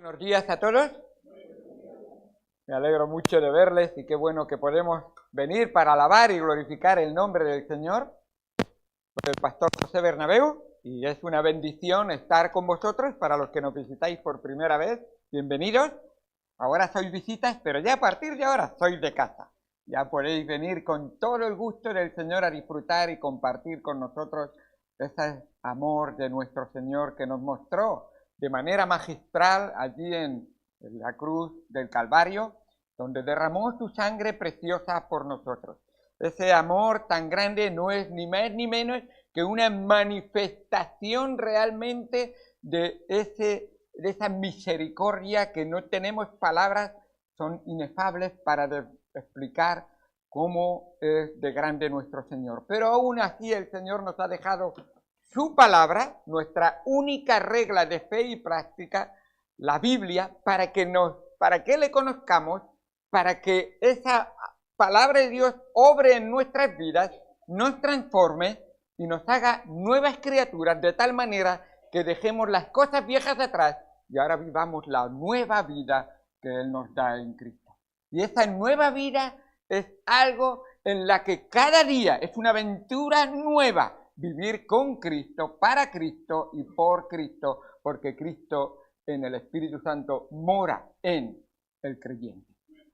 Buenos días a todos. Me alegro mucho de verles y qué bueno que podemos venir para alabar y glorificar el nombre del Señor. Soy el pastor José Bernabeu y es una bendición estar con vosotros. Para los que nos visitáis por primera vez, bienvenidos. Ahora sois visitas, pero ya a partir de ahora sois de casa. Ya podéis venir con todo el gusto del Señor a disfrutar y compartir con nosotros ese amor de nuestro Señor que nos mostró de manera magistral allí en la cruz del Calvario, donde derramó su sangre preciosa por nosotros. Ese amor tan grande no es ni más ni menos que una manifestación realmente de esa misericordia que no tenemos palabras, son inefables para explicar cómo es de grande nuestro Señor. Pero aún así el Señor nos ha dejado su palabra, nuestra única regla de fe y práctica, la Biblia, para que le conozcamos, para que esa palabra de Dios obre en nuestras vidas, nos transforme y nos haga nuevas criaturas, de tal manera que dejemos las cosas viejas atrás y ahora vivamos la nueva vida que Él nos da en Cristo. Y esa nueva vida es algo en la que cada día es una aventura nueva, vivir con Cristo, para Cristo y por Cristo, porque Cristo en el Espíritu Santo mora en el creyente.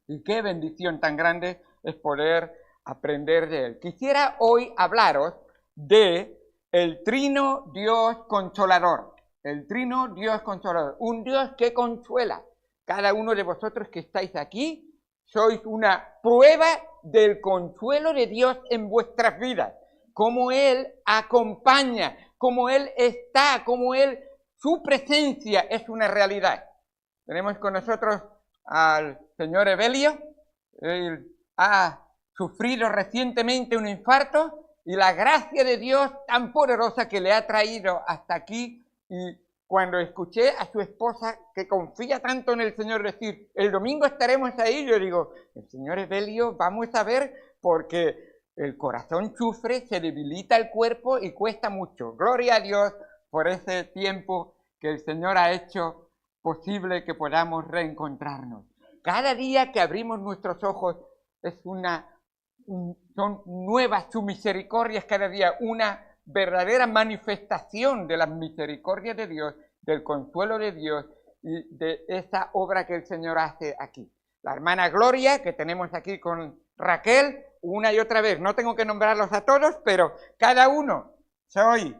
Y qué bendición tan grande es poder aprender de Él. Quisiera hoy hablaros de el Trino Dios Consolador. El Trino Dios Consolador. Un Dios que consuela. Cada uno de vosotros que estáis aquí sois una prueba del consuelo de Dios en vuestras vidas. Cómo Él acompaña, cómo Él está, cómo su presencia es una realidad. Tenemos con nosotros al señor Evelio. Él ha sufrido recientemente un infarto y la gracia de Dios tan poderosa que le ha traído hasta aquí. Y cuando escuché a su esposa que confía tanto en el Señor decir, el domingo estaremos ahí, yo digo, el señor Evelio, vamos a ver, porque el corazón sufre, se debilita el cuerpo y cuesta mucho. Gloria a Dios por ese tiempo que el Señor ha hecho posible que podamos reencontrarnos. Cada día que abrimos nuestros ojos son nuevas sus misericordias, cada día una verdadera manifestación de las misericordias de Dios, del consuelo de Dios y de esa obra que el Señor hace aquí. La hermana Gloria, que tenemos aquí con Raquel, una y otra vez, no tengo que nombrarlos a todos, pero cada uno, soy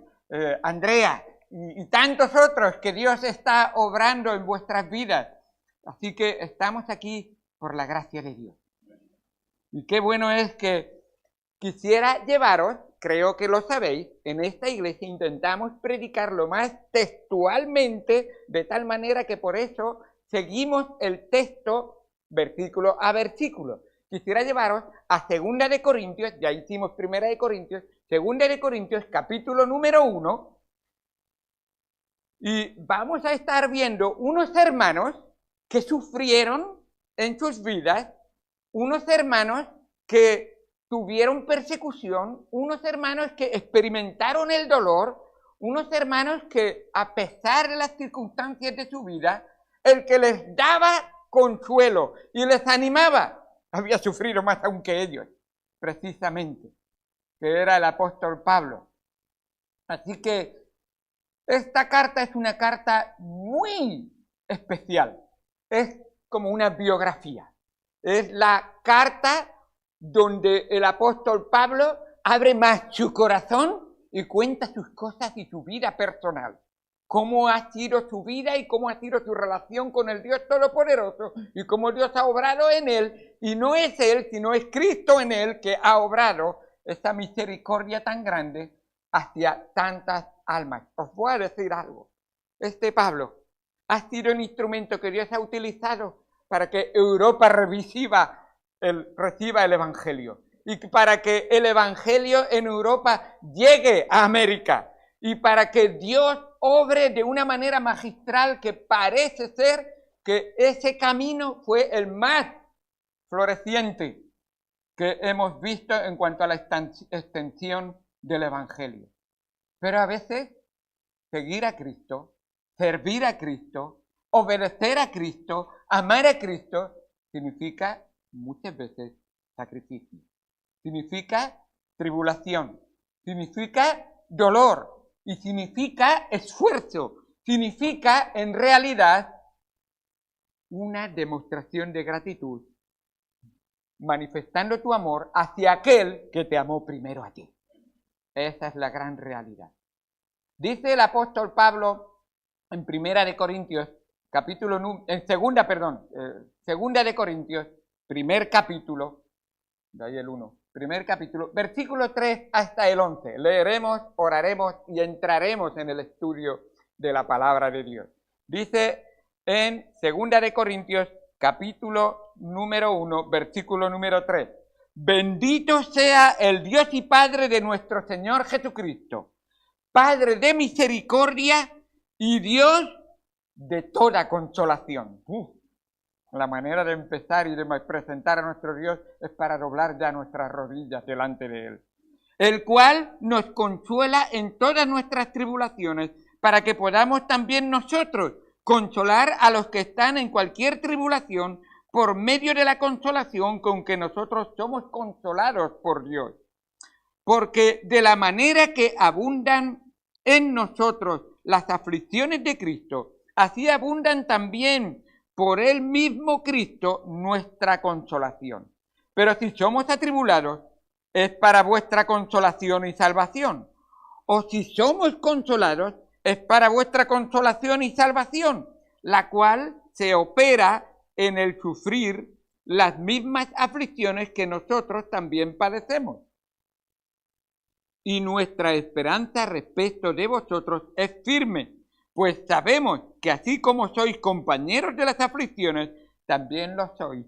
Andrea y tantos otros que Dios está obrando en vuestras vidas. Así que estamos aquí por la gracia de Dios. Y qué bueno es que quisiera llevaros, creo que lo sabéis, en esta iglesia intentamos predicar lo más textualmente, de tal manera que por eso seguimos el texto versículo a versículo. Quisiera llevaros a 2 de Corintios, ya hicimos 1 de Corintios, 2 de Corintios, capítulo número 1, y vamos a estar viendo unos hermanos que sufrieron en sus vidas, unos hermanos que tuvieron persecución, unos hermanos que experimentaron el dolor, unos hermanos que a pesar de las circunstancias de su vida, el que les daba consuelo y les animaba, había sufrido más aún que ellos, precisamente, que era el apóstol Pablo. Así que esta carta es una carta muy especial, es como una biografía. Es la carta donde el apóstol Pablo abre más su corazón y cuenta sus cosas y su vida personal. Cómo ha sido su vida y cómo ha sido su relación con el Dios Todopoderoso y cómo Dios ha obrado en él. Y no es él, sino es Cristo en él que ha obrado esta misericordia tan grande hacia tantas almas. Os voy a decir algo. Pablo ha sido un instrumento que Dios ha utilizado para que Europa reciba el Evangelio y para que el Evangelio en Europa llegue a América y para que Dios obre de una manera magistral que parece ser que ese camino fue el más floreciente que hemos visto en cuanto a la extensión del Evangelio. Pero a veces seguir a Cristo, servir a Cristo, obedecer a Cristo, amar a Cristo, significa muchas veces sacrificio, significa tribulación, significa dolor y significa esfuerzo, significa en realidad una demostración de gratitud, manifestando tu amor hacia aquel que te amó primero a ti. Esa es la gran realidad. Dice el apóstol Pablo en Segunda de Corintios, primer capítulo, de ahí el 1, primer capítulo, versículo 3 hasta el 11. Leeremos, oraremos y entraremos en el estudio de la palabra de Dios. Dice en Segunda de Corintios, capítulo número 1, versículo número 3. Bendito sea el Dios y Padre de nuestro Señor Jesucristo, Padre de misericordia y Dios de toda consolación. La manera de empezar y de presentar a nuestro Dios es para doblar ya nuestras rodillas delante de Él. El cual nos consuela en todas nuestras tribulaciones, para que podamos también nosotros consolar a los que están en cualquier tribulación por medio de la consolación con que nosotros somos consolados por Dios. Porque de la manera que abundan en nosotros las aflicciones de Cristo, así abundan también por el mismo Cristo nuestra consolación. Pero si somos atribulados, es para vuestra consolación y salvación. O si somos consolados, es para vuestra consolación y salvación, la cual se opera en el sufrir las mismas aflicciones que nosotros también padecemos. Y nuestra esperanza respecto de vosotros es firme, pues sabemos que así como sois compañeros de las aflicciones, también lo sois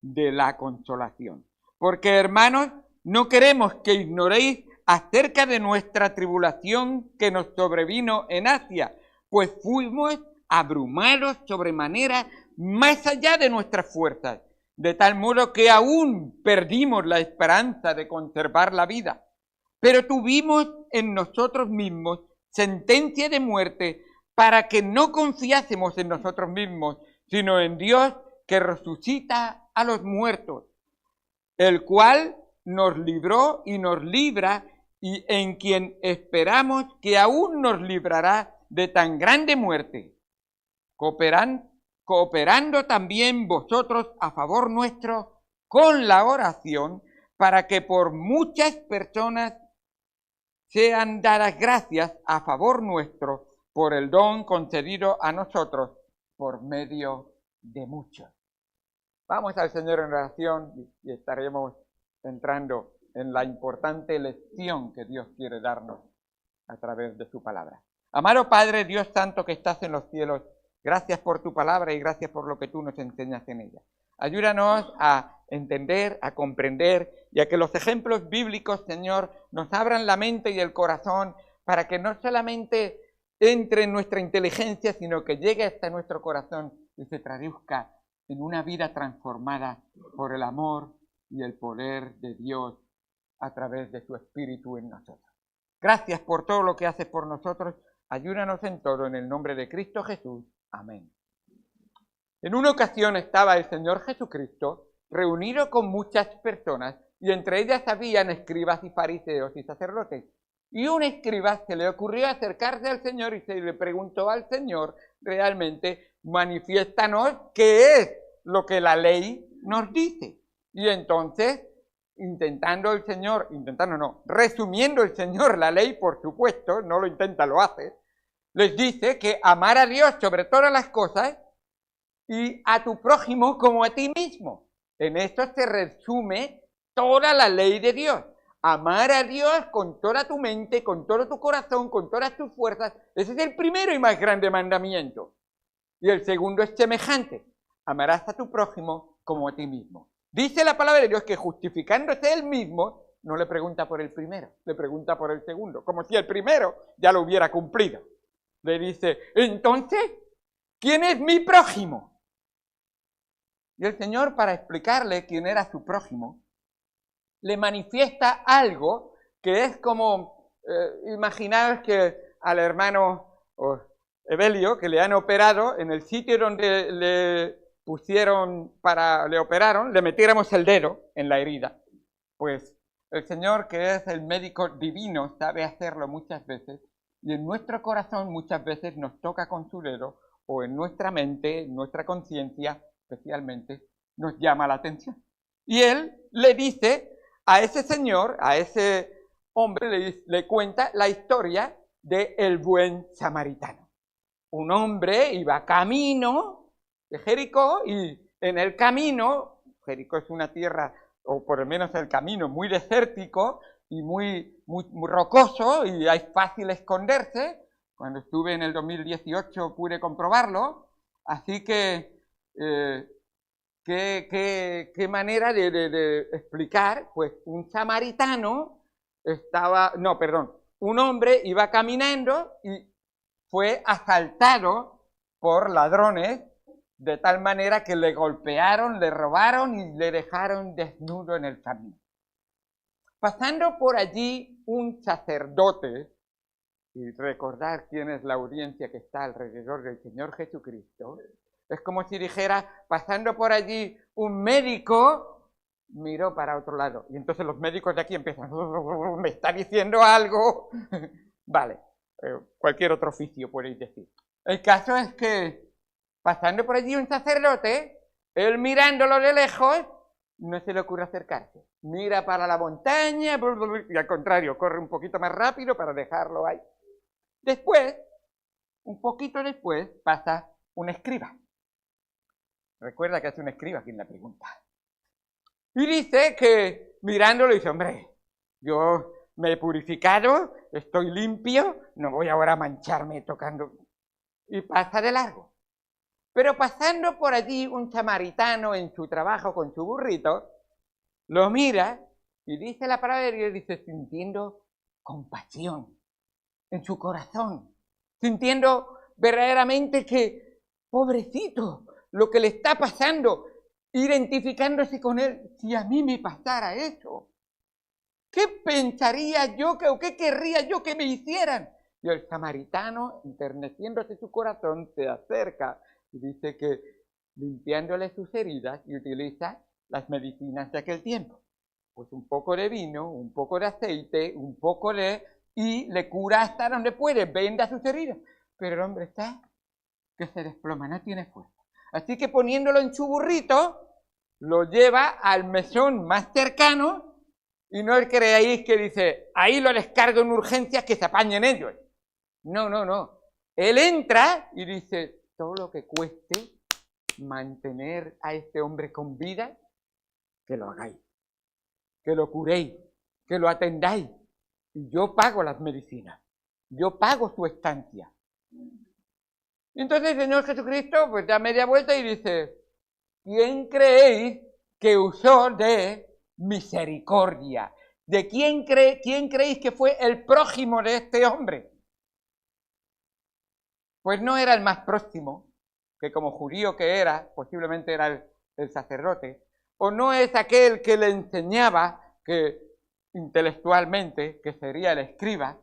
de la consolación. Porque, hermanos, no queremos que ignoréis acerca de nuestra tribulación que nos sobrevino en Asia, pues fuimos abrumados sobremanera más allá de nuestras fuerzas, de tal modo que aún perdimos la esperanza de conservar la vida. Pero tuvimos en nosotros mismos sentencia de muerte para que no confiásemos en nosotros mismos, sino en Dios que resucita a los muertos, el cual nos libró y nos libra, y en quien esperamos que aún nos librará de tan grande muerte, cooperando también vosotros a favor nuestro con la oración, para que por muchas personas sean dadas gracias a favor nuestro por el don concedido a nosotros por medio de muchos. Vamos al Señor en oración y estaremos entrando en la importante lección que Dios quiere darnos a través de su palabra. Amado Padre, Dios Santo que estás en los cielos, gracias por tu palabra y gracias por lo que tú nos enseñas en ella. Ayúdanos a entender, a comprender y a que los ejemplos bíblicos, Señor, nos abran la mente y el corazón para que no solamente entre en nuestra inteligencia, sino que llegue hasta nuestro corazón y se traduzca en una vida transformada por el amor y el poder de Dios a través de su Espíritu en nosotros. Gracias por todo lo que haces por nosotros. Ayúdanos en todo en el nombre de Cristo Jesús. Amén. En una ocasión estaba el Señor Jesucristo reunido con muchas personas y entre ellas habían escribas y fariseos y sacerdotes. Y un escriba se le ocurrió acercarse al Señor y se le preguntó al Señor, realmente, manifiéstanos qué es lo que la ley nos dice. Y entonces, resumiendo el Señor la ley, por supuesto, no lo intenta, lo hace, les dice que amar a Dios sobre todas las cosas y a tu prójimo como a ti mismo. En esto se resume toda la ley de Dios. Amar a Dios con toda tu mente, con todo tu corazón, con todas tus fuerzas. Ese es el primero y más grande mandamiento. Y el segundo es semejante. Amarás a tu prójimo como a ti mismo. Dice la palabra de Dios que justificándose él mismo, no le pregunta por el primero, le pregunta por el segundo. Como si el primero ya lo hubiera cumplido. Le dice, entonces, ¿quién es mi prójimo? Y el Señor, para explicarle quién era su prójimo, le manifiesta algo que es como, imaginaos que al hermano Evelio, que le han operado, en el sitio donde le operaron, le metiéramos el dedo en la herida. Pues el Señor, que es el médico divino, sabe hacerlo muchas veces, y en nuestro corazón muchas veces nos toca con su dedo, o en nuestra mente, en nuestra conciencia especialmente, nos llama la atención. Y él le dice a ese señor, a ese hombre, le cuenta la historia del buen samaritano. Un hombre iba camino de Jericó y en el camino, Jericó es una tierra, o por lo menos el camino, muy desértico y muy rocoso y es fácil esconderse. Cuando estuve en el 2018 pude comprobarlo, así que qué manera de explicar. Pues un samaritano un hombre iba caminando y fue asaltado por ladrones de tal manera que le golpearon, le robaron y le dejaron desnudo en el camino. Pasando por allí un sacerdote, y recordar quién es la audiencia que está alrededor del Señor Jesucristo, es como si dijera, pasando por allí un médico, miró para otro lado. Y entonces los médicos de aquí empiezan, me está diciendo algo. Vale, cualquier otro oficio podéis decir. El caso es que, pasando por allí un sacerdote, él mirándolo de lejos, no se le ocurre acercarse. Mira para la montaña, y al contrario, corre un poquito más rápido para dejarlo ahí. Después, un poquito después, pasa un escriba. Recuerda que es un escriba quien la pregunta. Y dice que, mirándolo, dice, hombre, yo me he purificado, estoy limpio, no voy ahora a mancharme tocando. Y pasa de largo. Pero pasando por allí un samaritano en su trabajo con su burrito, lo mira y dice la palabra de Dios, dice, sintiendo compasión en su corazón, sintiendo verdaderamente que, pobrecito, lo que le está pasando, identificándose con él. Si a mí me pasara eso, ¿qué pensaría yo o qué querría yo que me hicieran? Y el samaritano, enterneciéndose su corazón, se acerca y dice que limpiándole sus heridas y utiliza las medicinas de aquel tiempo. Pues un poco de vino, un poco de aceite, y le cura hasta donde puede, venda sus heridas. Pero el hombre está que se desploma, no tiene fuerza. Así que poniéndolo en su burrito, lo lleva al mesón más cercano y no creáis que dice, ahí lo descargo en urgencias que se apañen ellos. No. Él entra y dice, todo lo que cueste mantener a este hombre con vida, que lo hagáis, que lo curéis, que lo atendáis. Y yo pago las medicinas, yo pago su estancia. Entonces el Señor Jesucristo pues da media vuelta y dice, ¿quién creéis que usó de misericordia? ¿De quién creéis que fue el prójimo de este hombre? Pues no era el más próximo, que como judío que era, posiblemente era el sacerdote, o no es aquel que le enseñaba que intelectualmente, que sería el escriba,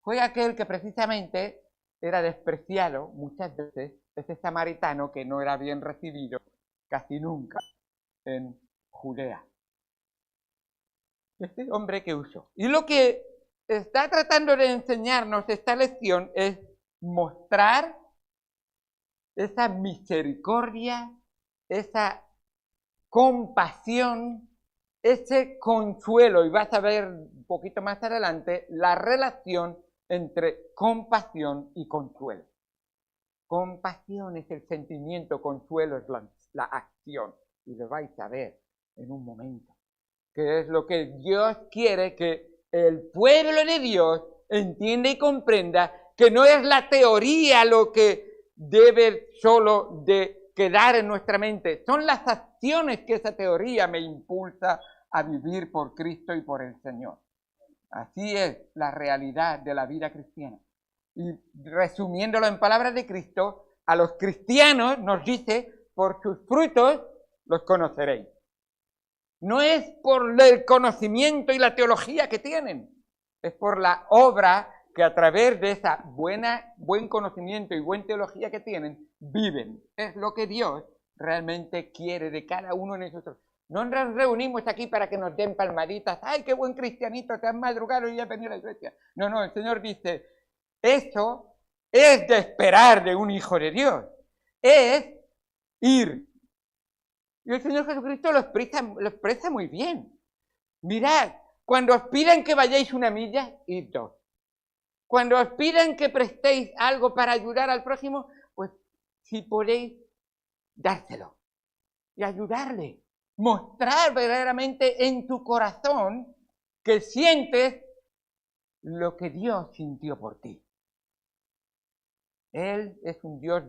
fue aquel que precisamente era despreciado muchas veces, ese samaritano que no era bien recibido casi nunca en Judea. Este hombre que usó. Y lo que está tratando de enseñarnos esta lección es mostrar esa misericordia, esa compasión, ese consuelo, y vas a ver un poquito más adelante la relación entre compasión y consuelo. Compasión es el sentimiento, consuelo es la acción, y lo vais a ver en un momento, que es lo que Dios quiere que el pueblo de Dios entienda y comprenda, que no es la teoría lo que debe solo de quedar en nuestra mente, son las acciones que esa teoría me impulsa a vivir por Cristo y por el Señor. Así es la realidad de la vida cristiana. Y resumiéndolo en palabras de Cristo, a los cristianos nos dice, por sus frutos los conoceréis. No es por el conocimiento y la teología que tienen, es por la obra que a través de esa buen conocimiento y buena teología que tienen, viven. Es lo que Dios realmente quiere de cada uno de nosotros. No nos reunimos aquí para que nos den palmaditas. ¡Ay, qué buen cristianito! Te has madrugado y ya has venido a la iglesia. No, el Señor dice, eso es de esperar de un hijo de Dios. Es ir. Y el Señor Jesucristo lo expresa muy bien. Mirad, cuando os pidan que vayáis una milla, id 2. Cuando os pidan que prestéis algo para ayudar al prójimo, pues si podéis, dárselo y ayudarle. Mostrar verdaderamente en tu corazón que sientes lo que Dios sintió por ti. Él es un Dios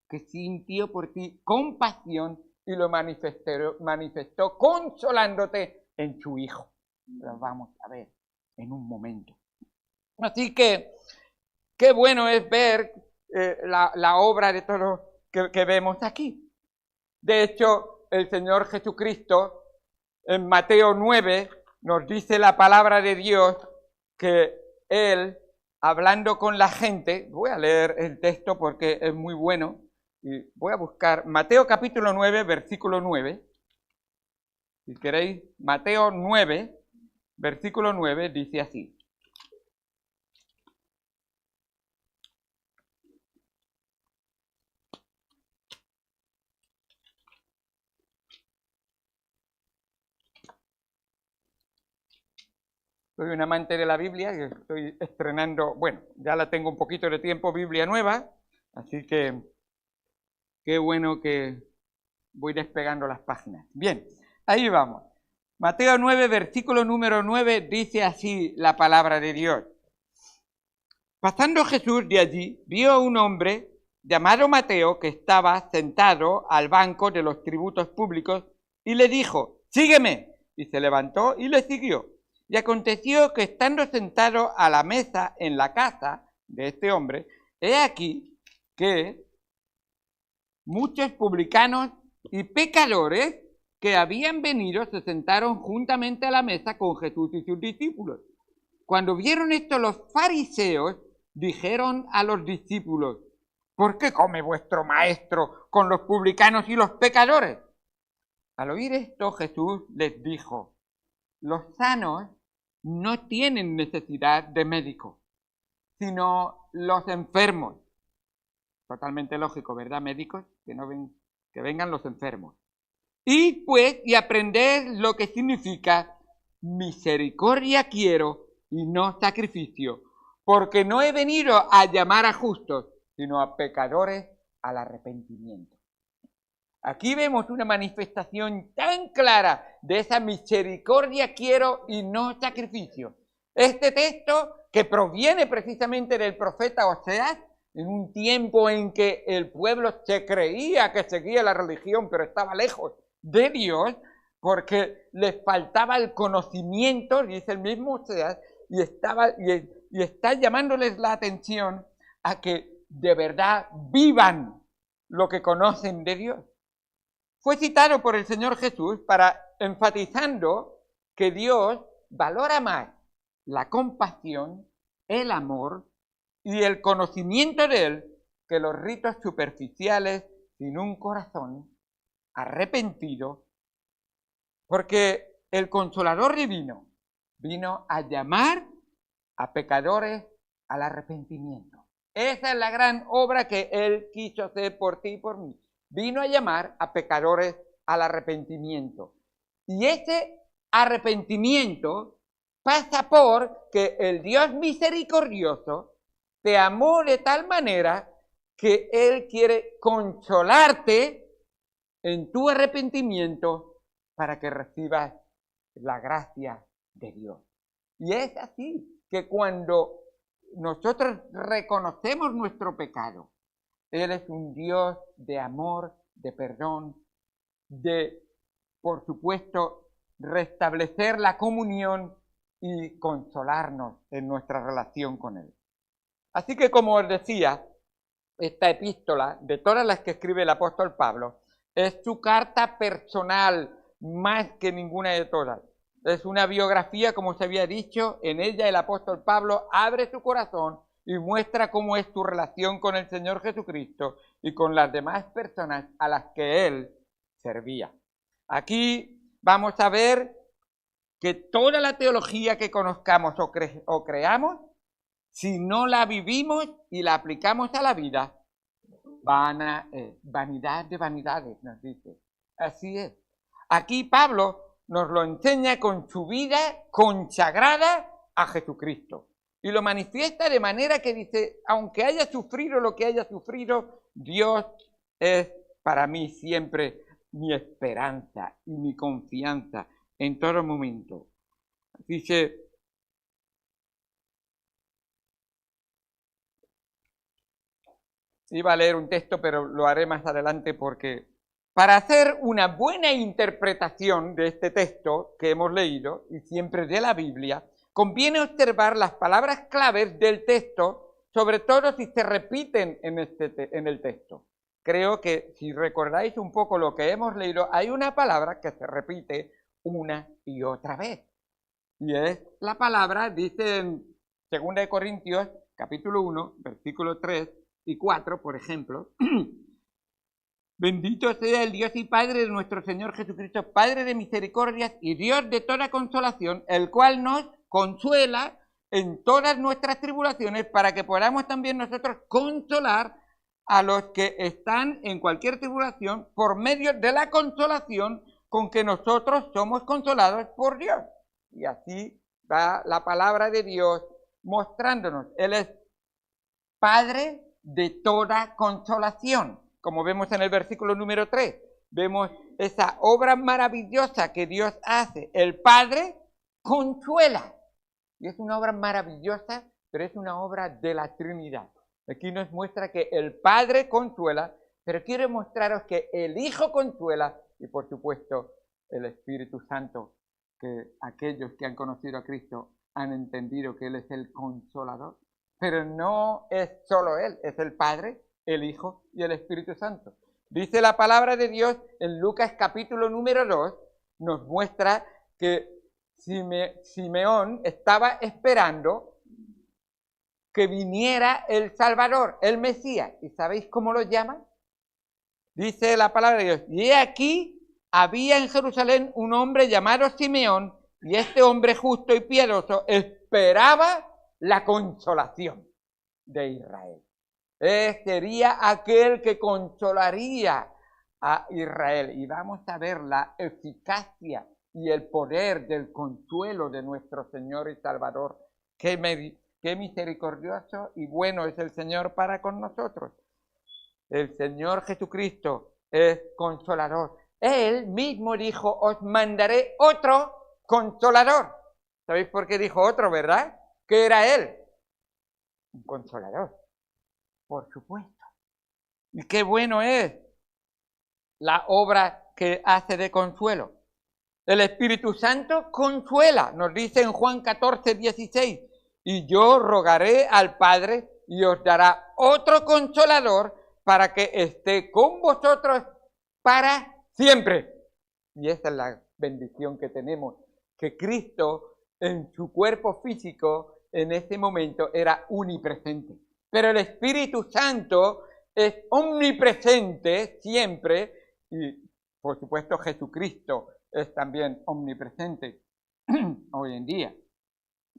que sintió por ti compasión y lo manifestó consolándote en su Hijo. Lo vamos a ver en un momento. Así que qué bueno es ver la obra de todo que vemos aquí. De hecho, el Señor Jesucristo en Mateo 9 nos dice la palabra de Dios que Él, hablando con la gente, voy a leer el texto porque es muy bueno, y voy a buscar Mateo capítulo 9, versículo 9. Si queréis, Mateo 9, versículo 9, dice así. Soy un amante de la Biblia y estoy estrenando, bueno, ya la tengo un poquito de tiempo, Biblia nueva, así que qué bueno que voy despegando las páginas. Bien, ahí vamos. Mateo 9, versículo número 9, dice así la palabra de Dios. Pasando Jesús de allí, vio a un hombre llamado Mateo que estaba sentado al banco de los tributos públicos y le dijo, sígueme. Y se levantó y le siguió. Y aconteció que estando sentado a la mesa en la casa de este hombre, he aquí que muchos publicanos y pecadores que habían venido se sentaron juntamente a la mesa con Jesús y sus discípulos. Cuando vieron esto los fariseos, dijeron a los discípulos, ¿por qué come vuestro maestro con los publicanos y los pecadores? Al oír esto, Jesús les dijo, los sanos no tienen necesidad de médico, sino los enfermos. Totalmente lógico, ¿verdad, médicos? Que vengan los enfermos. Y pues, y aprender lo que significa misericordia quiero y no sacrificio, porque no he venido a llamar a justos, sino a pecadores al arrepentimiento. Aquí vemos una manifestación tan clara de esa misericordia quiero y no sacrificio. Este texto, que proviene precisamente del profeta Oseas, en un tiempo en que el pueblo se creía que seguía la religión, pero estaba lejos de Dios, porque les faltaba el conocimiento, dice el mismo Oseas, y está llamándoles la atención a que de verdad vivan lo que conocen de Dios. Fue citado por el Señor Jesús para enfatizando que Dios valora más la compasión, el amor y el conocimiento de Él que los ritos superficiales sin un corazón arrepentido, porque el Consolador Divino vino a llamar a pecadores al arrepentimiento. Esa es la gran obra que Él quiso hacer por ti y por mí. Vino a llamar a pecadores al arrepentimiento. Y ese arrepentimiento pasa por que el Dios misericordioso te amó de tal manera que Él quiere consolarte en tu arrepentimiento para que recibas la gracia de Dios. Y es así que cuando nosotros reconocemos nuestro pecado, Él es un Dios de amor, de perdón, de, por supuesto, restablecer la comunión y consolarnos en nuestra relación con Él. Así que, como os decía, esta epístola, de todas las que escribe el apóstol Pablo, es su carta personal más que ninguna de todas. Es una biografía, como se había dicho. En ella el apóstol Pablo abre su corazón y muestra cómo es tu relación con el Señor Jesucristo y con las demás personas a las que Él servía. Aquí vamos a ver que toda la teología que conozcamos o creamos, si no la vivimos y la aplicamos a la vida, vanidad de vanidades, nos dice. Así es. Aquí Pablo nos lo enseña con su vida consagrada a Jesucristo. Y lo manifiesta de manera que dice, aunque haya sufrido lo que haya sufrido, Dios es para mí siempre mi esperanza y mi confianza en todo momento. Dice, iba a leer un texto, pero lo haré más adelante porque para hacer una buena interpretación de este texto que hemos leído, y siempre de la Biblia, conviene observar las palabras claves del texto, sobre todo si se repiten en el texto. Creo que si recordáis un poco lo que hemos leído, hay una palabra que se repite una y otra vez. Y es la palabra, dice en 2 Corintios, capítulo 1, versículo 3 y 4, por ejemplo. Bendito sea el Dios y Padre de nuestro Señor Jesucristo, Padre de misericordias y Dios de toda consolación, el cual nos consuela en todas nuestras tribulaciones para que podamos también nosotros consolar a los que están en cualquier tribulación por medio de la consolación con que nosotros somos consolados por Dios. Y así va la palabra de Dios mostrándonos. Él es Padre de toda consolación. Como vemos en el versículo número 3, vemos esa obra maravillosa que Dios hace. El Padre consuela. Y es una obra maravillosa, pero es una obra de la Trinidad. Aquí nos muestra que el Padre consuela, pero quiero mostraros que el Hijo consuela y por supuesto el Espíritu Santo, que aquellos que han conocido a Cristo han entendido que Él es el Consolador. Pero no es solo Él, es el Padre, el Hijo y el Espíritu Santo. Dice la palabra de Dios en Lucas capítulo número 2, nos muestra que Simeón estaba esperando que viniera el Salvador, el Mesías. ¿Y sabéis cómo lo llaman? Dice la palabra de Dios, y aquí había en Jerusalén un hombre llamado Simeón, y este hombre justo y piadoso esperaba la consolación de Israel. Sería aquel que consolaría a Israel. Y vamos a ver la eficacia y el poder del consuelo de nuestro Señor y Salvador. Qué misericordioso y bueno es el Señor para con nosotros. El Señor Jesucristo es consolador. Él mismo dijo, os mandaré otro consolador. ¿Sabéis por qué dijo otro, verdad? ¿Qué era Él? Un consolador, por supuesto. Y qué bueno es la obra que hace de consuelo. El Espíritu Santo consuela, nos dice en Juan 14, 16, y yo rogaré al Padre y os dará otro consolador para que esté con vosotros para siempre. Y esa es la bendición que tenemos, que Cristo en su cuerpo físico en ese momento era omnipresente. Pero el Espíritu Santo es omnipresente siempre y por supuesto Jesucristo es también omnipresente hoy en día.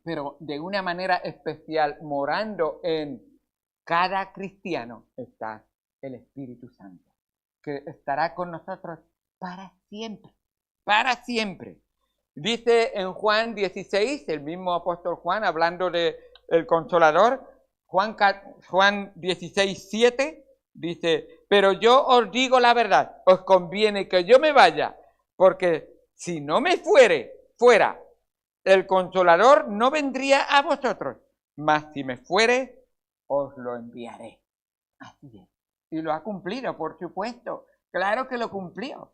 Pero de una manera especial, morando en cada cristiano, está el Espíritu Santo, que estará con nosotros para siempre, para siempre. Dice en Juan 16, el mismo apóstol Juan, hablando del Consolador, Juan 16, 7, dice, pero yo os digo la verdad, os conviene que yo me vaya, porque si no me fuera, el Consolador no vendría a vosotros, mas si me fuere, os lo enviaré. Así es. Y lo ha cumplido, por supuesto. Claro que lo cumplió.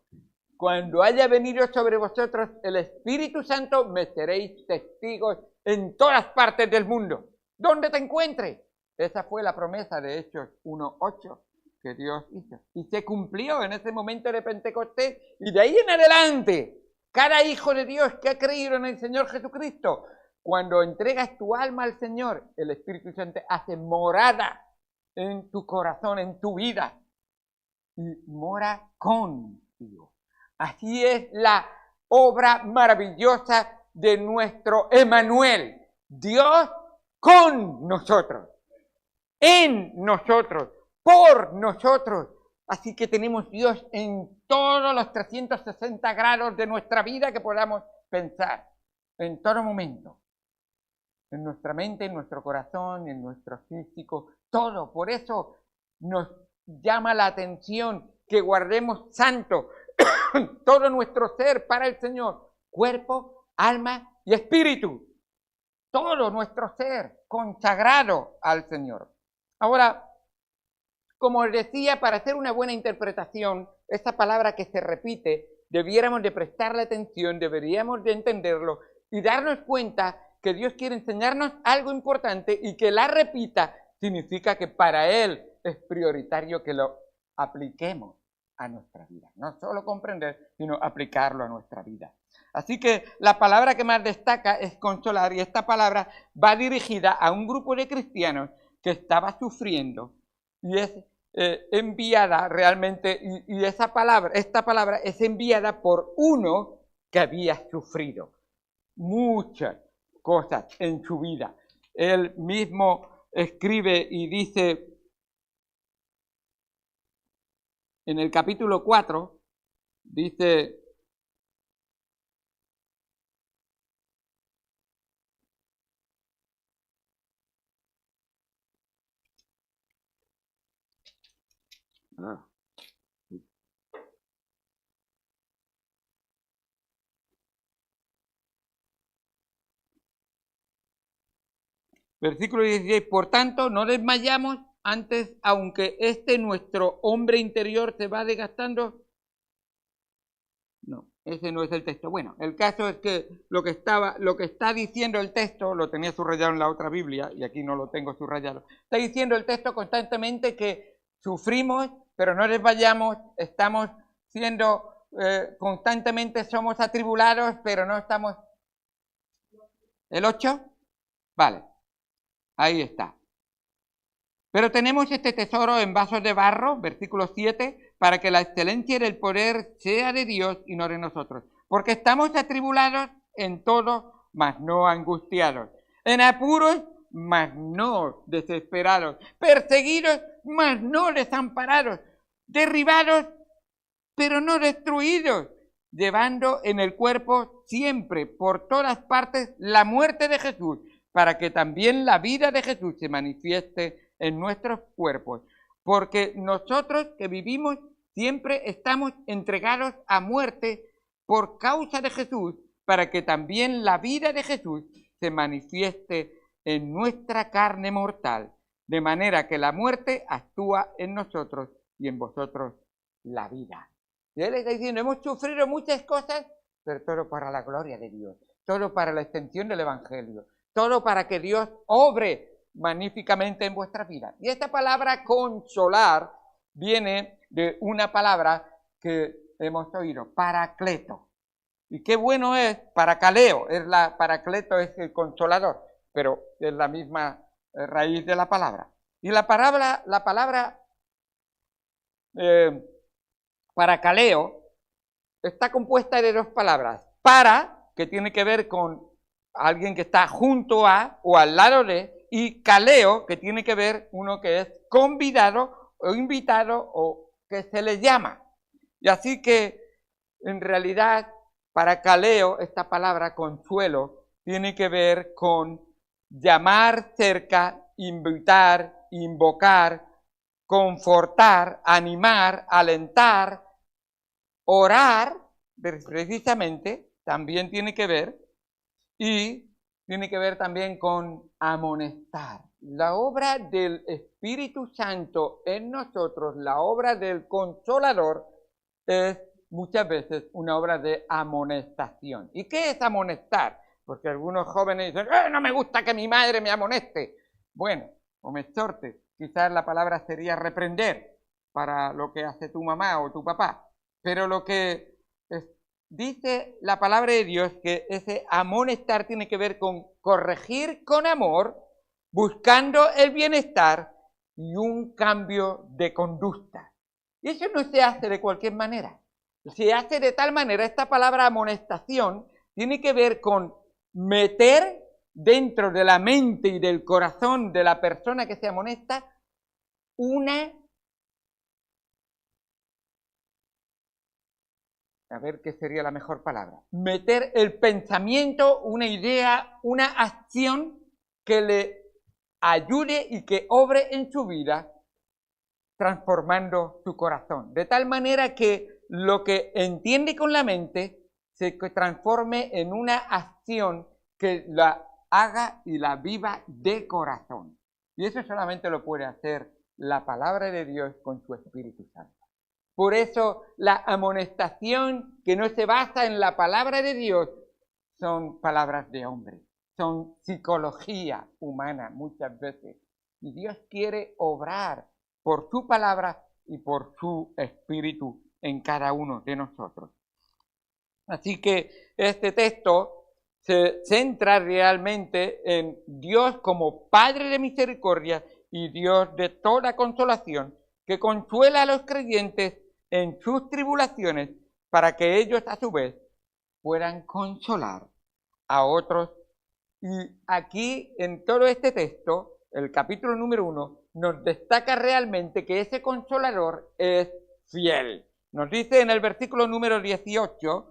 Cuando haya venido sobre vosotros el Espíritu Santo, me seréis testigos en todas partes del mundo. ¿Dónde te encuentres? Esa fue la promesa de Hechos 1:8 que Dios hizo. Y se cumplió en ese momento de Pentecostés. Y de ahí en adelante, Cada hijo de Dios que ha creído en el Señor Jesucristo, cuando entregas tu alma al Señor, el Espíritu Santo hace morada en tu corazón, en tu vida, y mora contigo. Así es la obra maravillosa de nuestro Emmanuel, Dios con nosotros, en nosotros, por nosotros. Así que tenemos Dios en todos los 360 grados de nuestra vida que podamos pensar, en todo momento. En nuestra mente, en nuestro corazón, en nuestro físico, todo. Por eso nos llama la atención que guardemos santo todo nuestro ser para el Señor, cuerpo, alma y espíritu. Todo nuestro ser consagrado al Señor. Ahora, como decía, para hacer una buena interpretación, esta palabra que se repite, debiéramos de prestarle atención, deberíamos de entenderlo y darnos cuenta que Dios quiere enseñarnos algo importante y que la repita significa que para Él es prioritario que lo apliquemos a nuestra vida. No solo comprender, sino aplicarlo a nuestra vida. Así que la palabra que más destaca es consolar, y esta palabra va dirigida a un grupo de cristianos que estaba sufriendo y es enviada realmente, y esta palabra es enviada por uno que había sufrido muchas cosas en su vida. Él mismo escribe y dice en el capítulo 4, dice: versículo 16, por tanto, no desmayamos antes, aunque nuestro hombre interior se va desgastando. No, ese no es el texto. Bueno, el caso es que lo que está diciendo el texto, lo tenía subrayado en la otra Biblia, y aquí no lo tengo subrayado. Está diciendo el texto constantemente que sufrimos, pero no desmayamos, estamos siendo, constantemente somos atribulados, pero no estamos... ¿El 8? Vale. Ahí está. Pero tenemos este tesoro en vasos de barro, versículo 7, para que la excelencia del poder sea de Dios y no de nosotros. Porque estamos atribulados en todo, mas no angustiados. En apuros, mas no desesperados. Perseguidos, mas no desamparados. Derribados, pero no destruidos. Llevando en el cuerpo siempre, por todas partes, la muerte de Jesús, para que también la vida de Jesús se manifieste en nuestros cuerpos. Porque nosotros que vivimos siempre estamos entregados a muerte por causa de Jesús, para que también la vida de Jesús se manifieste en nuestra carne mortal, de manera que la muerte actúa en nosotros y en vosotros la vida. Y él está diciendo, hemos sufrido muchas cosas, pero todo para la gloria de Dios, todo para la extensión del Evangelio, todo para que Dios obre magníficamente en vuestra vida. Y esta palabra consolar viene de una palabra que hemos oído, paracleto. Y qué bueno es, paracaleo, paracleto es el consolador, pero es la misma raíz de la palabra. Y la palabra paracaleo está compuesta de dos palabras. Para, que tiene que ver con alguien que está junto a o al lado de, y caleo, que tiene que ver uno que es convidado o invitado o que se le llama. Y así que, en realidad, paracaleo, esta palabra consuelo, tiene que ver con llamar cerca, invitar, invocar, confortar, animar, alentar, orar, precisamente, también tiene que ver, y tiene que ver también con amonestar. La obra del Espíritu Santo en nosotros, la obra del Consolador, es muchas veces una obra de amonestación. ¿Y qué es amonestar? Porque algunos jóvenes dicen, no me gusta que mi madre me amoneste. Bueno, o me exhorte, quizás la palabra sería reprender para lo que hace tu mamá o tu papá. Pero lo que dice la palabra de Dios que ese amonestar tiene que ver con corregir con amor, buscando el bienestar y un cambio de conducta. Y eso no se hace de cualquier manera. Se hace de tal manera, esta palabra amonestación tiene que ver con meter dentro de la mente y del corazón de la persona que se amonesta a ver qué sería la mejor palabra, meter el pensamiento, una idea, una acción que le ayude y que obre en su vida, transformando su corazón, de tal manera que lo que entiende con la mente se transforme en una acción que la haga y la viva de corazón. Y eso solamente lo puede hacer la palabra de Dios con su Espíritu Santo. Por eso la amonestación que no se basa en la palabra de Dios son palabras de hombre, son psicología humana muchas veces. Y Dios quiere obrar por su palabra y por su Espíritu en cada uno de nosotros. Así que este texto se centra realmente en Dios como Padre de misericordia y Dios de toda consolación, que consuela a los creyentes en sus tribulaciones para que ellos a su vez puedan consolar a otros. Y aquí en todo este texto, el capítulo número 1, nos destaca realmente que ese consolador es fiel. Nos dice en el versículo número 18,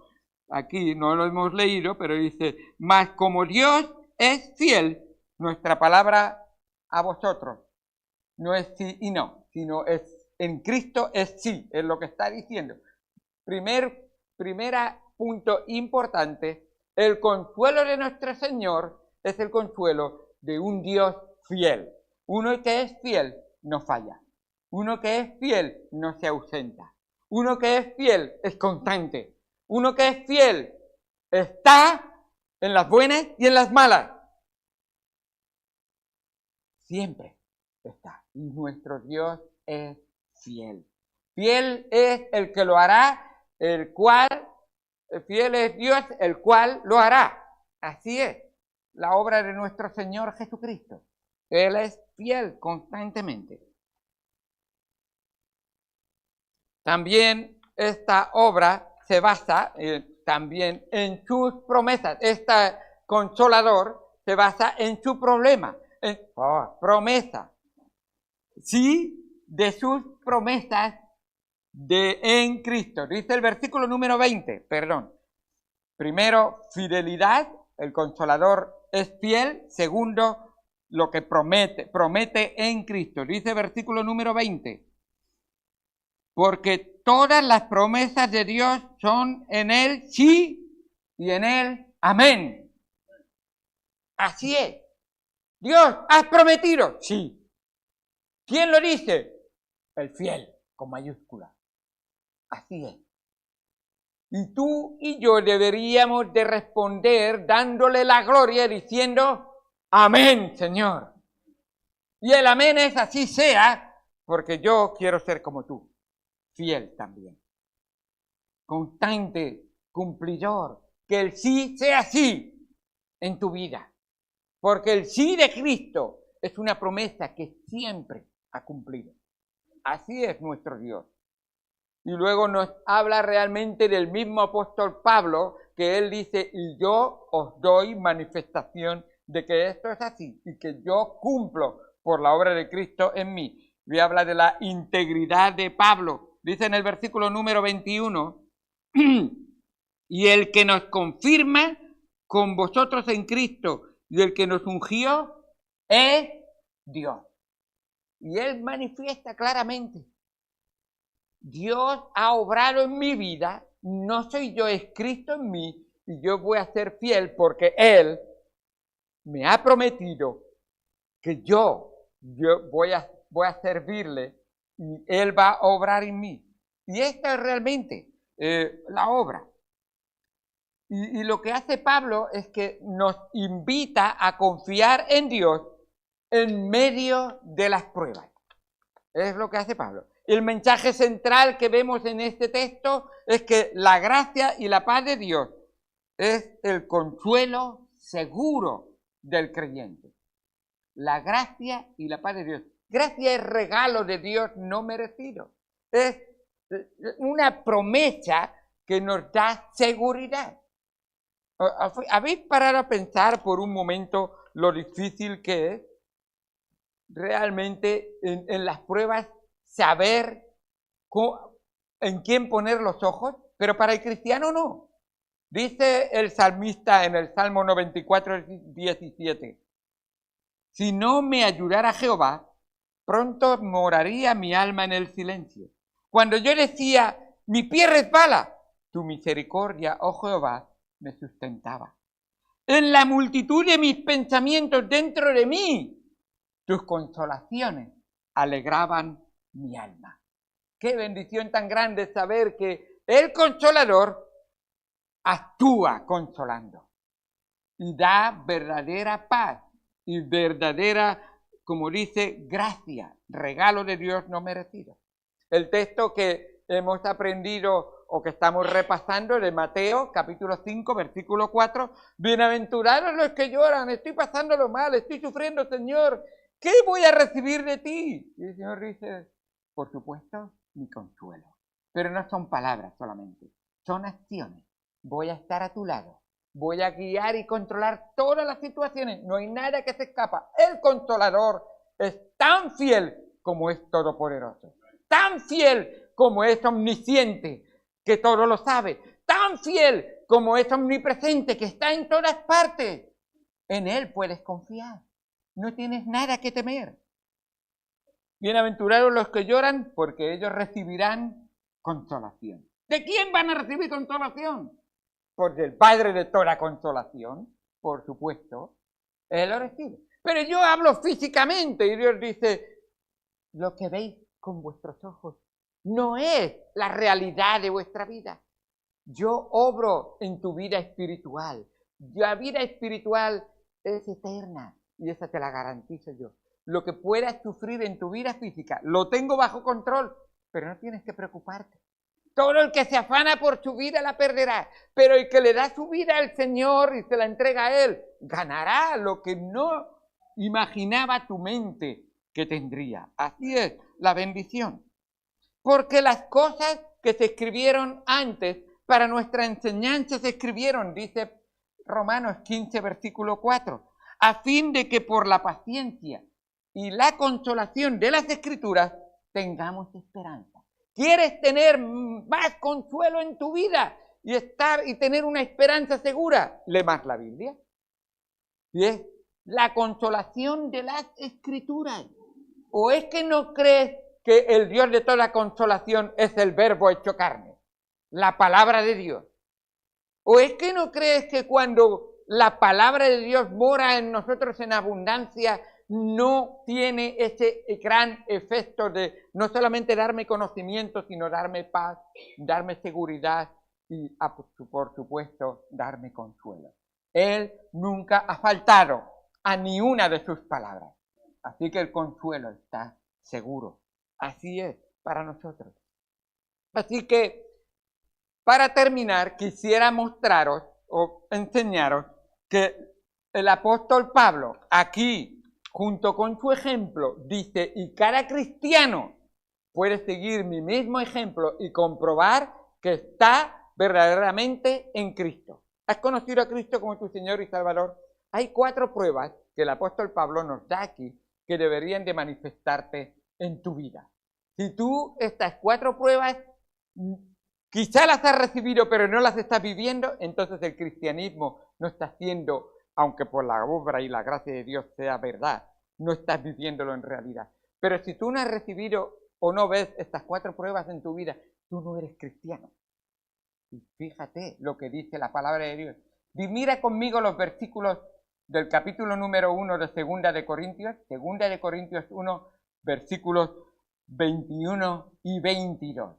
aquí no lo hemos leído, pero dice, mas como Dios es fiel, nuestra palabra a vosotros no es sí y no, sino es en Cristo es sí, es lo que está diciendo. Primera punto importante, el consuelo de nuestro Señor es el consuelo de un Dios fiel. Uno que es fiel no falla. Uno que es fiel no se ausenta. Uno que es fiel es constante. Uno que es fiel está en las buenas y en las malas. Siempre está. Y nuestro Dios es fiel. Fiel es el que lo hará, fiel es Dios, el cual lo hará. Así es la obra de nuestro Señor Jesucristo. Él es fiel constantemente. También esta obra se basa también en sus promesas. Este consolador se basa en su problema, promesa. Sí, de sus promesas en Cristo. Dice el versículo número 20, perdón. Primero, fidelidad, el consolador es fiel. Segundo, lo que promete en Cristo. Dice versículo número 20. Porque todas las promesas de Dios son en Él sí y en Él amén. Así es. Dios, ¿has prometido? Sí. ¿Quién lo dice? El fiel, con mayúscula. Así es. Y tú y yo deberíamos de responder dándole la gloria diciendo, amén, Señor. Y el amén es así sea, porque yo quiero ser como tú, fiel también. Constante, cumplidor, que el sí sea sí en tu vida. Porque el sí de Cristo es una promesa que siempre ha cumplido. Así es nuestro Dios. Y luego nos habla realmente del mismo apóstol Pablo, que él dice, y yo os doy manifestación de que esto es así, y que yo cumplo por la obra de Cristo en mí. Y habla de la integridad de Pablo. Dice en el versículo número 21, y el que nos confirma con vosotros en Cristo, y el que nos ungió, es Dios. Y él manifiesta claramente, Dios ha obrado en mi vida, no soy yo, es Cristo en mí, y yo voy a ser fiel porque Él me ha prometido que yo voy a servirle y Él va a obrar en mí. Y esta es realmente la obra. Y lo que hace Pablo es que nos invita a confiar en Dios en medio de las pruebas. Es lo que hace Pablo. El mensaje central que vemos en este texto es que la gracia y la paz de Dios es el consuelo seguro del creyente. La gracia y la paz de Dios. Gracia es regalo de Dios no merecido. Es una promesa que nos da seguridad. ¿Habéis parado a pensar por un momento lo difícil que es realmente en las pruebas saber en quién poner los ojos? Pero para el cristiano no. Dice el salmista en el Salmo 94, 17, si no me ayudara Jehová, pronto moraría mi alma en el silencio. Cuando yo decía, mi pie resbala, tu misericordia, oh Jehová, me sustentaba. En la multitud de mis pensamientos dentro de mí, tus consolaciones alegraban mi alma. Qué bendición tan grande saber que el Consolador actúa consolando y da verdadera paz y verdadera, como dice, gracia, regalo de Dios no merecido. El texto que hemos aprendido o que estamos repasando de Mateo, capítulo 5, versículo 4, bienaventurados los que lloran, estoy pasándolo mal, estoy sufriendo, Señor, ¿qué voy a recibir de ti? Y el Señor dice, por supuesto, mi consuelo. Pero no son palabras solamente, son acciones. Voy a estar a tu lado, voy a guiar y controlar todas las situaciones, no hay nada que se escapa. El Consolador es tan fiel como es todopoderoso, tan fiel como es omnisciente, que todo lo sabe, tan fiel como es omnipresente, que está en todas partes. En Él puedes confiar, no tienes nada que temer. Bienaventurados los que lloran, porque ellos recibirán consolación. ¿De quién van a recibir consolación? Pues del Padre de toda consolación, por supuesto, Él lo recibe. Pero yo hablo físicamente y Dios dice, lo que veis con vuestros ojos no es la realidad de vuestra vida. Yo obro en tu vida espiritual. La vida espiritual es eterna y esa te la garantizo yo. Lo que puedas sufrir en tu vida física lo tengo bajo control, pero no tienes que preocuparte. Todo el que se afana por su vida la perderá, pero el que le da su vida al Señor y se la entrega a Él, ganará lo que no imaginaba tu mente que tendría. Así es la bendición. Porque las cosas que se escribieron antes para nuestra enseñanza se escribieron, dice Romanos 15, versículo 4, a fin de que por la paciencia y la consolación de las Escrituras tengamos esperanza. ¿Quieres tener más consuelo en tu vida y tener una esperanza segura? Lee más la Biblia. Y es la consolación de las Escrituras. ¿O es que no crees que el Dios de toda consolación es el Verbo hecho carne, la palabra de Dios? ¿O es que no crees que cuando la palabra de Dios mora en nosotros en abundancia, no tiene ese gran efecto de no solamente darme conocimiento, sino darme paz, darme seguridad y, por supuesto, darme consuelo? Él nunca ha faltado a ni una de sus palabras. Así que el consuelo está seguro. Así es para nosotros. Así que, para terminar, quisiera mostraros o enseñaros que el apóstol Pablo, aquí, junto con su ejemplo, dice, y cada cristiano puede seguir mi mismo ejemplo y comprobar que está verdaderamente en Cristo. ¿Has conocido a Cristo como tu Señor y Salvador? Hay 4 pruebas que el apóstol Pablo nos da aquí que deberían de manifestarte en tu vida. Si tú estas 4 pruebas quizá las has recibido pero no las estás viviendo, entonces el cristianismo no está siendo, aunque por la obra y la gracia de Dios sea verdad, no estás viviéndolo en realidad. Pero si tú no has recibido o no ves estas 4 pruebas en tu vida, tú no eres cristiano. Y fíjate lo que dice la palabra de Dios. Y mira conmigo los versículos del capítulo número 1 de Segunda de Corintios 1, versículos 21 y 22.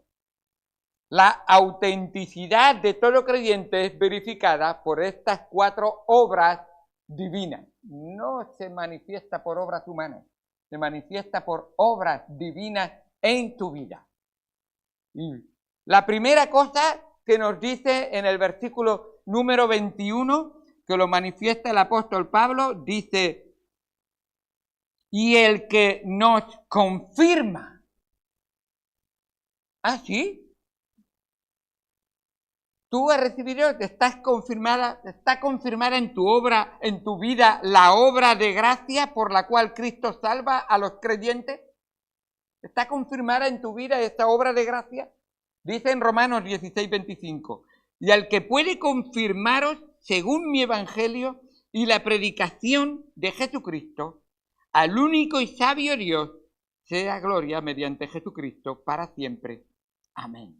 La autenticidad de todo creyente es verificada por estas 4 obras divinas. No se manifiesta por obras humanas. se manifiesta por obras divinas en tu vida. Y la primera cosa que nos dice en el versículo número 21, que lo manifiesta el apóstol Pablo, dice, y el que nos confirma. ¿Ah, sí? Tú has recibido, está confirmada en tu obra, en tu vida, la obra de gracia por la cual Cristo salva a los creyentes. ¿Está confirmada en tu vida esta obra de gracia? Dice en Romanos 16:25, y al que puede confirmaros según mi evangelio y la predicación de Jesucristo, al único y sabio Dios, sea gloria mediante Jesucristo para siempre. Amén.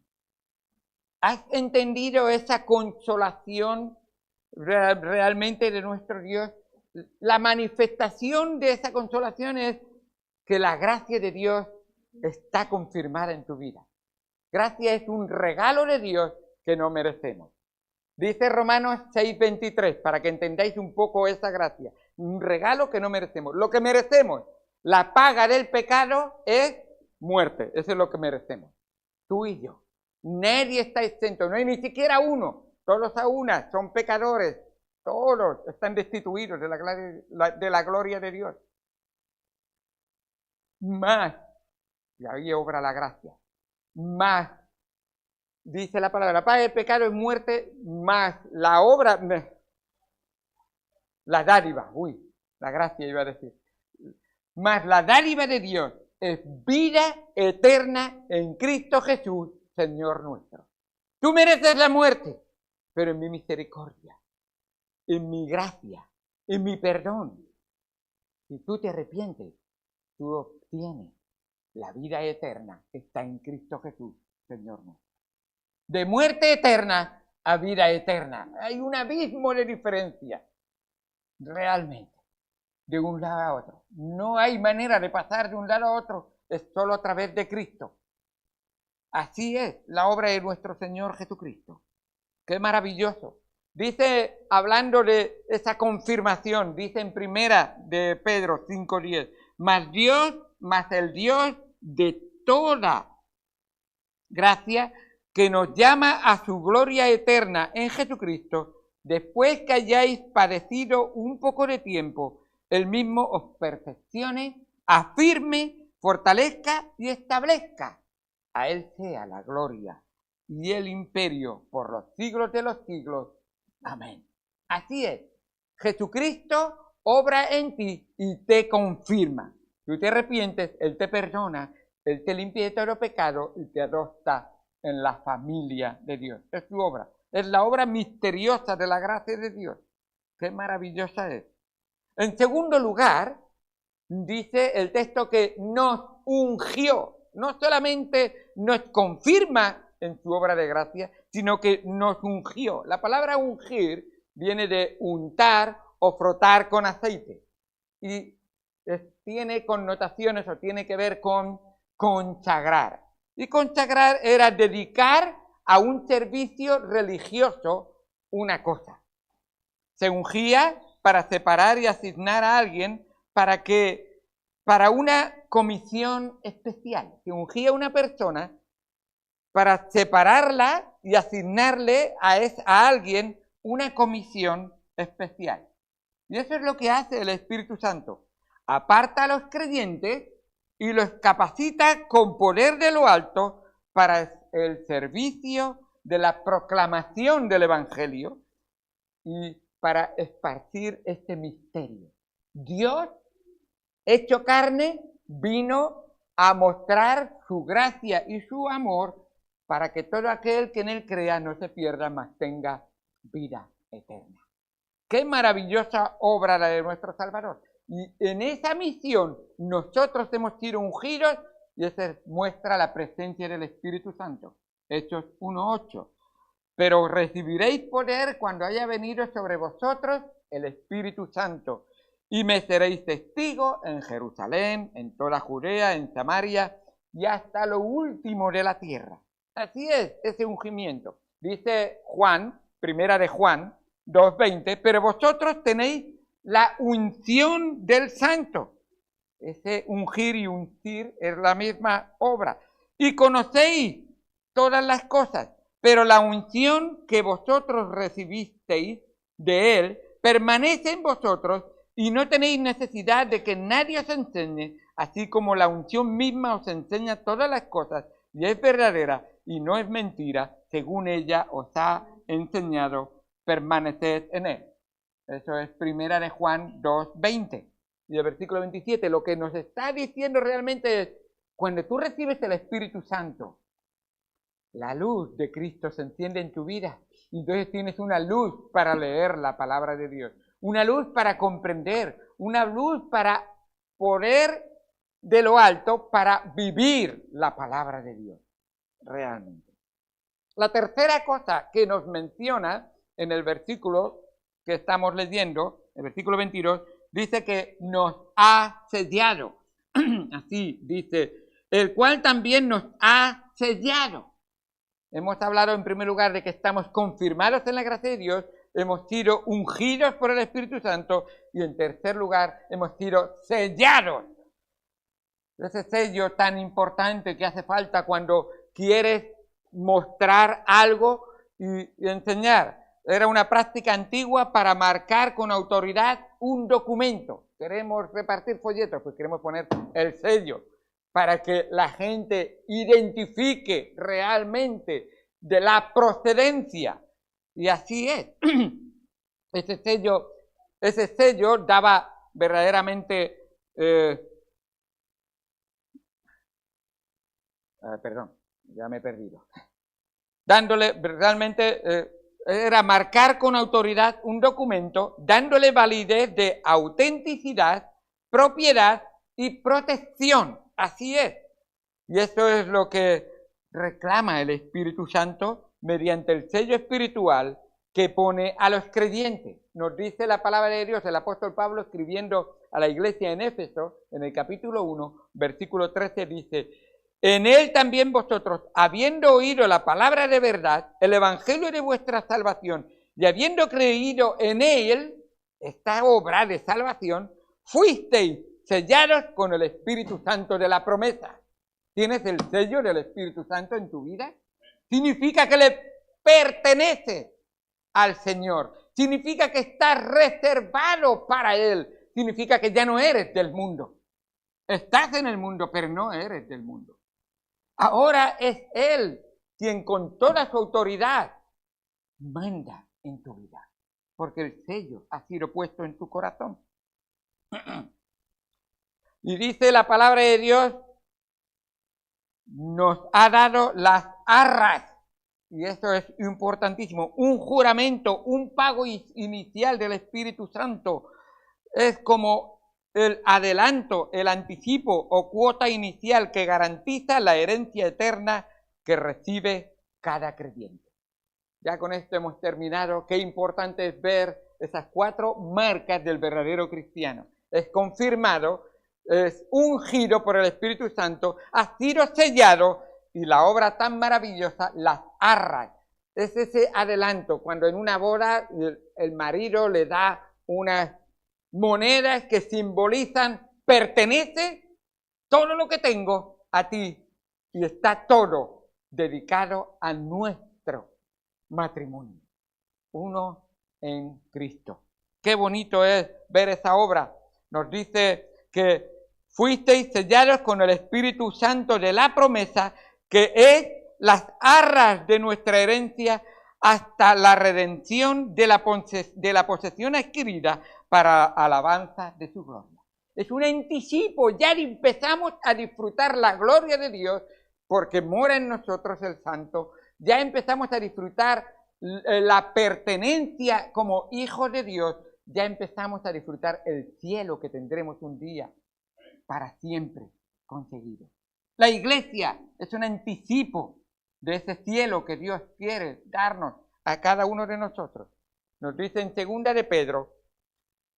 ¿Has entendido esa consolación realmente de nuestro Dios? La manifestación de esa consolación es que la gracia de Dios está confirmada en tu vida. Gracia es un regalo de Dios que no merecemos. Dice Romanos 6:23, para que entendáis un poco esa gracia. Un regalo que no merecemos. Lo que merecemos, la paga del pecado es muerte. Eso es lo que merecemos. Tú y yo. Nadie está exento, no hay ni siquiera uno. Todos a una son pecadores. Todos están destituidos de la gloria de Dios. Más, y ahí obra la gracia, más, dice la palabra, la paga del pecado es muerte, más la obra, la dádiva, la gracia iba a decir, más la dádiva de Dios es vida eterna en Cristo Jesús, Señor nuestro. Tú mereces la muerte, pero en mi misericordia, en mi gracia, en mi perdón, si tú te arrepientes, tú obtienes la vida eterna que está en Cristo Jesús, Señor nuestro. De muerte eterna a vida eterna. Hay un abismo de diferencia, realmente, de un lado a otro. No hay manera de pasar de un lado a otro, es solo a través de Cristo. Así es la obra de nuestro Señor Jesucristo. ¡Qué maravilloso! Dice, hablando de esa confirmación, dice en primera de Pedro 5:10, mas el Dios de toda gracia, que nos llama a su gloria eterna en Jesucristo, después que hayáis padecido un poco de tiempo, Él mismo os perfeccione, afirme, fortalezca y establezca. A Él sea la gloria y el imperio por los siglos de los siglos. Amén. Así es. Jesucristo obra en ti y te confirma. Tú te arrepientes, Él te perdona, Él te limpia de todo pecado y te adopta en la familia de Dios. Es su obra. Es la obra misteriosa de la gracia de Dios. Qué maravillosa es. En segundo lugar, dice el texto que nos ungió. No solamente nos confirma en su obra de gracia, sino que nos ungió. La palabra ungir viene de untar o frotar con aceite. Y tiene connotaciones o tiene que ver con consagrar. Y consagrar era dedicar a un servicio religioso una cosa. Se ungía para separar y asignar a alguien para una comisión especial. Se ungía a una persona para separarla y asignarle a alguien una comisión especial. Y eso es lo que hace el Espíritu Santo. Aparta a los creyentes y los capacita con poder de lo alto para el servicio de la proclamación del Evangelio y para esparcir este misterio. Dios, hecho carne, vino a mostrar su gracia y su amor para que todo aquel que en Él crea no se pierda, mas tenga vida eterna. ¡Qué maravillosa obra la de nuestro Salvador! Y en esa misión nosotros hemos sido ungidos y eso muestra la presencia del Espíritu Santo. Hechos 1:8. Pero recibiréis poder cuando haya venido sobre vosotros el Espíritu Santo y me seréis testigos en Jerusalén, en toda Judea, en Samaria y hasta lo último de la tierra. Así es ese ungimiento. Dice Juan, primera de Juan 2:20, pero vosotros tenéis la unción del Santo. Ese ungir y uncir es la misma obra. Y conocéis todas las cosas, pero la unción que vosotros recibisteis de él permanece en vosotros y no tenéis necesidad de que nadie os enseñe, así como la unción misma os enseña todas las cosas y es verdadera y no es mentira, según ella os ha enseñado, permaneced en él. Eso es 1 de Juan 2:20. Y el versículo 27, lo que nos está diciendo realmente es, cuando tú recibes el Espíritu Santo, la luz de Cristo se enciende en tu vida. Y entonces tienes una luz para leer la palabra de Dios, una luz para comprender, una luz para poder de lo alto, para vivir la palabra de Dios, realmente. La tercera cosa que nos menciona en el versículo que estamos leyendo, el versículo 22, dice que nos ha sellado. Así dice, el cual también nos ha sellado. Hemos hablado en primer lugar de que estamos confirmados en la gracia de Dios, hemos sido ungidos por el Espíritu Santo y en tercer lugar hemos sido sellados. Ese sello tan importante que hace falta cuando quieres mostrar algo y enseñar. Era una práctica antigua para marcar con autoridad un documento. Queremos repartir folletos, pues queremos poner el sello para que la gente identifique realmente de la procedencia. Y así es. Ese sello daba verdaderamente... perdón, ya me he perdido. Dándole realmente... era marcar con autoridad un documento, dándole validez de autenticidad, propiedad y protección. Así es. Y eso es lo que reclama el Espíritu Santo mediante el sello espiritual que pone a los creyentes. Nos dice la palabra de Dios, el apóstol Pablo escribiendo a la iglesia en Éfeso, en el capítulo 1, versículo 13, dice: en él también vosotros, habiendo oído la palabra de verdad, el evangelio de vuestra salvación, y habiendo creído en él, esta obra de salvación, fuisteis sellados con el Espíritu Santo de la promesa. ¿Tienes el sello del Espíritu Santo en tu vida? Significa que le pertenece al Señor. Significa que estás reservado para él. Significa que ya no eres del mundo. Estás en el mundo, pero no eres del mundo. Ahora es él quien con toda su autoridad manda en tu vida, porque el sello ha sido puesto en tu corazón. Y dice la palabra de Dios, nos ha dado las arras, y esto es importantísimo, un juramento, un pago inicial del Espíritu Santo. Es como el adelanto, el anticipo o cuota inicial que garantiza la herencia eterna que recibe cada creyente. Ya con esto hemos terminado. Qué importante es ver esas 4 marcas del verdadero cristiano. Es confirmado, es ungido por el Espíritu Santo, ha sido sellado y la obra tan maravillosa, las arras. Es ese adelanto, cuando en una boda el marido le da unas monedas que simbolizan, pertenece todo lo que tengo a ti y está todo dedicado a nuestro matrimonio, uno en Cristo. Qué bonito es ver esa obra. Nos dice que fuisteis sellados con el Espíritu Santo de la promesa, que es las arras de nuestra herencia hasta la redención de la posesión adquirida para alabanza de su gloria. Es un anticipo, ya empezamos a disfrutar la gloria de Dios porque mora en nosotros el Santo, ya empezamos a disfrutar la pertenencia como hijos de Dios, ya empezamos a disfrutar el cielo que tendremos un día para siempre conseguido. La iglesia es un anticipo de ese cielo que Dios quiere darnos a cada uno de nosotros. Nos dice en 2 de Pedro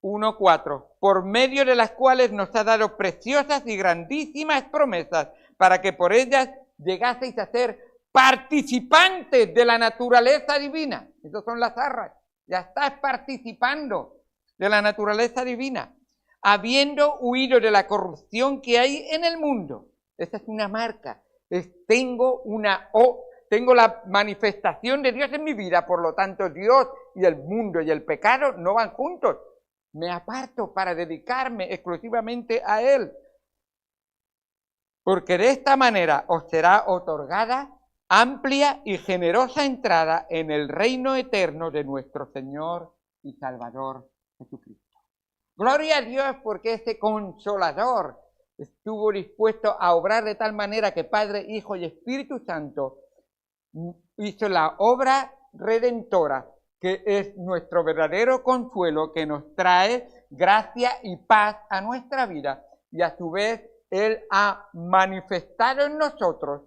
1:4, por medio de las cuales nos ha dado preciosas y grandísimas promesas, para que por ellas llegaseis a ser participantes de la naturaleza divina. Esas son las arras. Ya estás participando de la naturaleza divina. habiendo huido de la corrupción que hay en el mundo. Esa es una marca. Tengo la manifestación de Dios en mi vida, por lo tanto Dios y el mundo y el pecado no van juntos. Me aparto para dedicarme exclusivamente a Él. Porque de esta manera os será otorgada amplia y generosa entrada en el reino eterno de nuestro Señor y Salvador Jesucristo. Gloria a Dios porque ese Consolador estuvo dispuesto a obrar de tal manera que Padre, Hijo y Espíritu Santo hizo la obra redentora, que es nuestro verdadero consuelo, que nos trae gracia y paz a nuestra vida, y a su vez Él ha manifestado en nosotros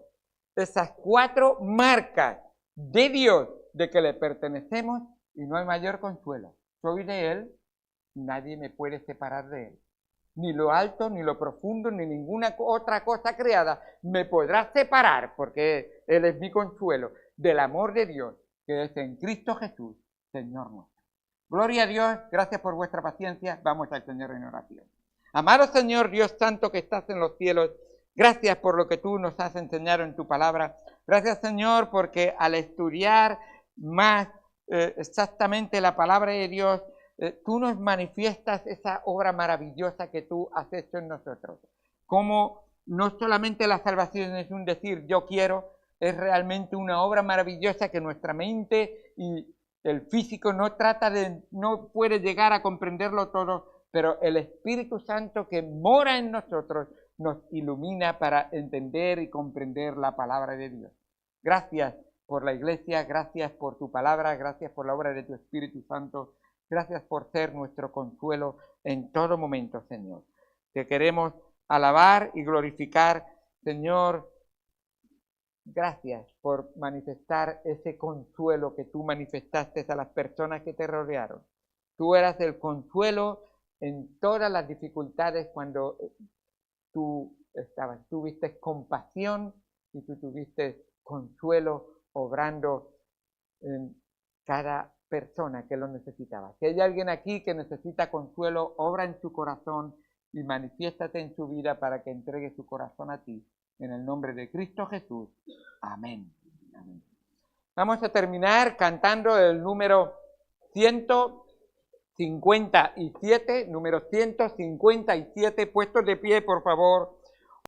esas 4 marcas de Dios de que le pertenecemos, y no hay mayor consuelo. Soy de Él, nadie me puede separar de Él. Ni lo alto, ni lo profundo, ni ninguna otra cosa creada me podrá separar, porque Él es mi consuelo, del amor de Dios, que es en Cristo Jesús, Señor nuestro. Gloria a Dios, gracias por vuestra paciencia. Vamos al Señor en oración. Amado Señor, Dios santo que estás en los cielos, gracias por lo que tú nos has enseñado en tu palabra. Gracias, Señor, porque al estudiar más exactamente la palabra de Dios, tú nos manifiestas esa obra maravillosa que tú has hecho en nosotros. Como no solamente la salvación es un decir yo quiero, es realmente una obra maravillosa que nuestra mente y el físico no puede llegar a comprenderlo todo, pero el Espíritu Santo que mora en nosotros nos ilumina para entender y comprender la palabra de Dios. Gracias por la iglesia, gracias por tu palabra, gracias por la obra de tu Espíritu Santo. Gracias por ser nuestro consuelo en todo momento, Señor. Te queremos alabar y glorificar, Señor. Gracias por manifestar ese consuelo que tú manifestaste a las personas que te rodearon. Tú eras el consuelo en todas las dificultades cuando tú estabas. Tuviste compasión y tú tuviste consuelo obrando en cada persona que lo necesitaba. Si hay alguien aquí que necesita consuelo, obra en su corazón y manifiéstate en su vida para que entregue su corazón a ti. En el nombre de Cristo Jesús. Amén. Amén. Vamos a terminar cantando el número 157, número 157, puestos de pie, por favor.